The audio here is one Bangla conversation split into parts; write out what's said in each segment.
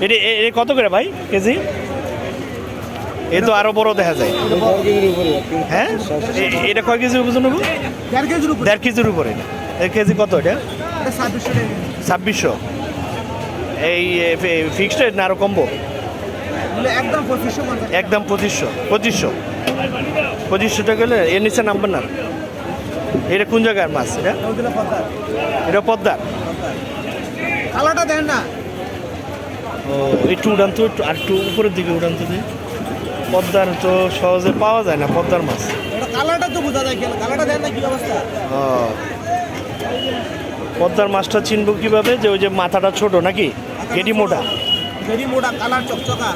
এটা কত করে ভাই কেজি? এ তো আরো বড় দেখা যায়। হ্যাঁ, এটা কয় কেজি ওজন হবে? 1.5 কেজির উপরে। এর কেজি কত এটা? 2600। এই ফিক্সড রেট না আরো কমবো? একদম 2500 টাকা গেলে এর নিচে নামবেন না। এটা কোন জায়গার মাছ? এটা পদ্মার। কালাটা দেন না। ও একটু উড়ান তো, একটু আর একটু উপরের দিকে উড়ান তো। পদ্মার তো সহজে পাওয়া যায় না পদ্মার মাছ। কালাটা তো বোঝা যায়, কালাটা দেন না কি অবস্থা? ও পদ্মার মাছটা চিনবো কিভাবে? যে ওই যে মাথাটা ছোট নাকি গেডি মোটা? গেডি মোটা, কালার চকচকা।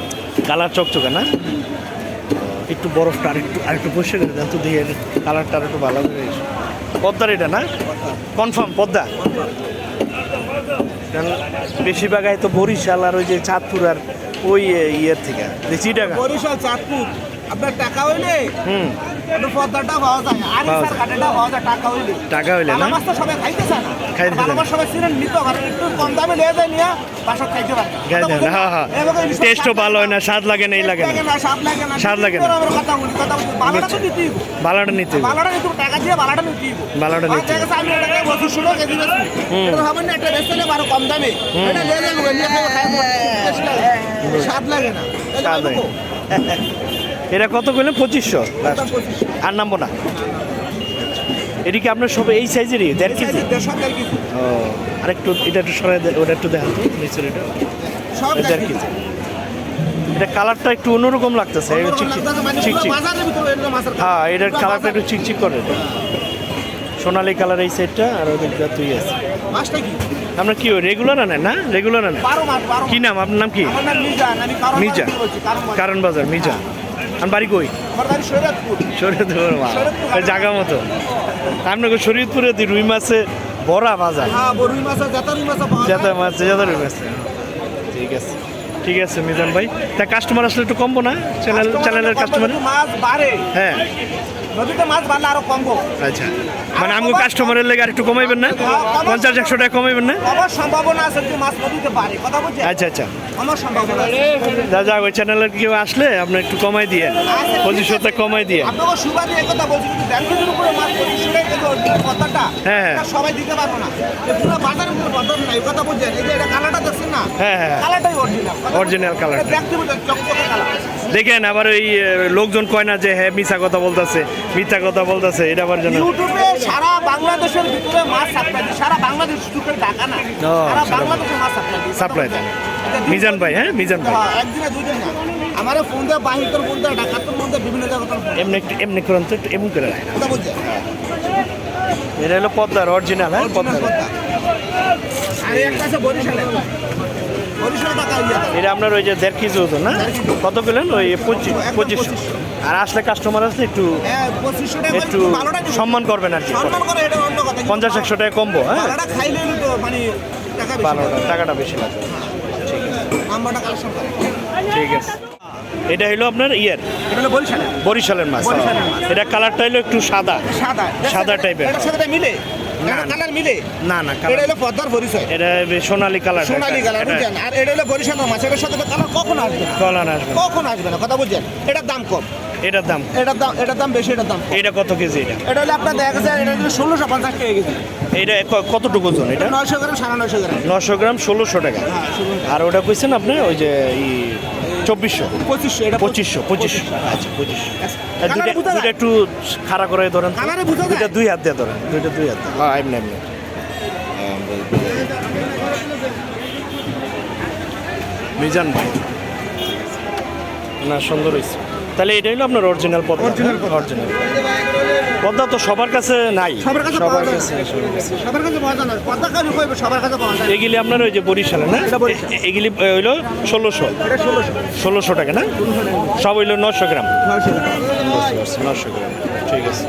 কালার চকচকা না? একটু বরফটা আরেকটু বসে করে দেন তো, দিয়ে কালারটা আরেকটু ভালো করে। পদ্মার এটা না? কনফার্ম পদ্মা? বেশিরভাগ তো বরিশাল আর ওই যে চাঁদপুর আর ওই ইয়ের থেকে বেশি টাকা। বরিশাল চাঁদপুর আপনার টাকা হইলে পদ্মাটা পাওয়া যায়, আর স্যার কাটাটা পাওয়া যায় টাকা হইলে না? মাছ তো সবাই খাইতে চায় না, আমার সবাই সিজন নিতে পারে, একটু কম দামে নিয়ে যায়, নিয়ে বাসা খাইতে পারে। হ্যাঁ হ্যাঁ, টেস্টও ভালো হয় না, স্বাদ লাগে না, এই লাগে না, স্বাদ লাগে না। বালাটা নিতে বালাটা নিতে টাকা দিয়ে বালাটা নিতে বালাটা নিতে আমি এটাকে 2500 কেজি বেচি, এটা ভাবেন না একটা বেচলে আরো কম দামে, এটা নিয়ে যাবো, নিয়ে খাই, স্বাদ লাগে না, স্বাদ লাগে। এটা কত করলেন? 2500 আর নামবো না। এদিকে আপনার সব এই সাইজেরই 1.5 কেজি? ও আরেকটু এটা একটু সরাই ওটা একটু দেখান তো নিচের। এটা 1.5 কেজি। এটা কালারটা একটু অন্যরকম লাগতেছে, চিকচিক। হ্যাঁ, এটার কালারটা একটু চিকচিক করে, সোনালি কালার এই সাইডটা, আর ওদিকটা তুই আছে। আপনার কি রেগুলার আনেন না? রেগুলার আনেন? কি নাম আপনার? নাম কি? মিজা, কারণ বাজার মিজা। আর বাড়ি কই? শরীয়তপুর। জায়গা মতো আপনাকে শরীয়তপুরে রুই মাছে বড়া বাজার। জাতা মাছ, জাতা রুই মাছ। ঠিক আছে, ঠিক আছে মিজান ভাই। তা কাস্টমার আসলে একটু কমবো না? চ্যানেলের কাস্টমার মাছ বাড়ে। হ্যাঁ, নদীতে মাছ বাড়লে আরো কমবো। আচ্ছা, মানে আমাকে কাস্টমারের লেগে আর একটু কমাইবেন না? 50-100 টাকা কমাইবেন না? আমার সম্ভাবনা আছে যে মাছ নদীতে বাড়ে, কথা বলছি। আচ্ছা আচ্ছা, আমার সম্ভাবনা যা ওই চ্যানেলের কেউ আসলে আপনি একটু কমাই দিয়ে 2500 কমাই দিয়ে। আপনাকে সুবাদে এই কথা বলছি, কিন্তু 1.5 কেজির উপরে মাছ 2500 কথাটা হ্যাঁ সবাই দিতে পারবো না, পুরো বাজারের উপরে বাজার না, এই কথা বলছেন। এই যে এটা কালারটা দেখছেন না? হ্যাঁ হ্যাঁ, কালারটাই অরিজিনাল, অরিজিনাল কালার। চকচকে কালার দেখেন, আবার ওই লোকজন কয় না যে হ্যাঁ মিথ্যা কথা বলতেছে, মিথ্যা কথা বলতেছে, এটা আবার জন্য ইউটিউবে সারা বাংলাদেশের ভিতরে মাছ সাপ্লাই, সারা বাংলাদেশ শুধু টাকা না, সারা বাংলাদেশে মাছ সাপ্লাই দেন মিজান ভাই। হ্যাঁ মিজান ভাই, একদিনে দুইদিন না, আমার ফোন দিয়ে বাহির ফোন দিয়ে ঢাকার মধ্যে বিভিন্ন জায়গায় এমনি করেন তো, একটু এমন করে রাখেন। কথা বলছে। এটা হলো পদ্মার অরিজিনাল। হ্যাঁ পদ্মার। আর একটা আছে বরিশালে, বরিশাল টাকা এটা আপনার ওই যে 1.5 কেজি ওজন না? কত পেলেন? ওই 2500। আর আসলে কাস্টমার আসলে একটু একটু সম্মান করবেন আর কি, 50-100 টাকা কমবো। হ্যাঁ, টাকাটা বেশি লাগবে। ঠিক আছে, এটা হলো আপনার ইয়ের বরিশালের মাছ। এটা কালারটা হলো একটু সাদা সাদা টাইপের। মিলে কালার মিলে না না, এটা হলো পদ্মার পরিচয়, এটা সোনালি কালার। সোনালি কালার বুঝছেন? আর এটা হলো বরিশালের মাছ, এটার সাথে কালার কখন আসবে? কখন আসবে না, কথা বুঝছেন? এটার দাম কম, এটার দাম বেশি, এটার দাম। এটা কত কেজি? এটা হলো আপনার দেখা যায় এটা 1650 টাকা কেজি। এটা কতটুকু ওজন? এটা 900 গ্রাম, 950 গ্রাম। 900 গ্রাম 1600 টাকা। আর ওটা কইছেন আপনি ওই যে 2400 2500, এটা 2500। আচ্ছা 2500। দুইটা একটু খাড়া করে ধরেন, দুইটা 2 হাত দিয়ে ধরেন, দুইটা 2 হাত। হ্যাঁ এমনি এমনি মিজান ভাই না, সুন্দর হয়েছে। তাহলে এটা হলো আপনার অরিজিনাল পদ্মা। অরিজিনাল পদ্মা তো সবার কাছে নাই, সবার কাছে পাওয়া যায় না, পদ্মা কাছে কইবে সবার কাছে পাওয়া যায়। এগুলি আপনার ওই যে বরিশালে না? এগুলি হইলো 1600 টাকা না? সব হইলো 900 গ্রাম। 900 গ্রাম। ঠিক আছে।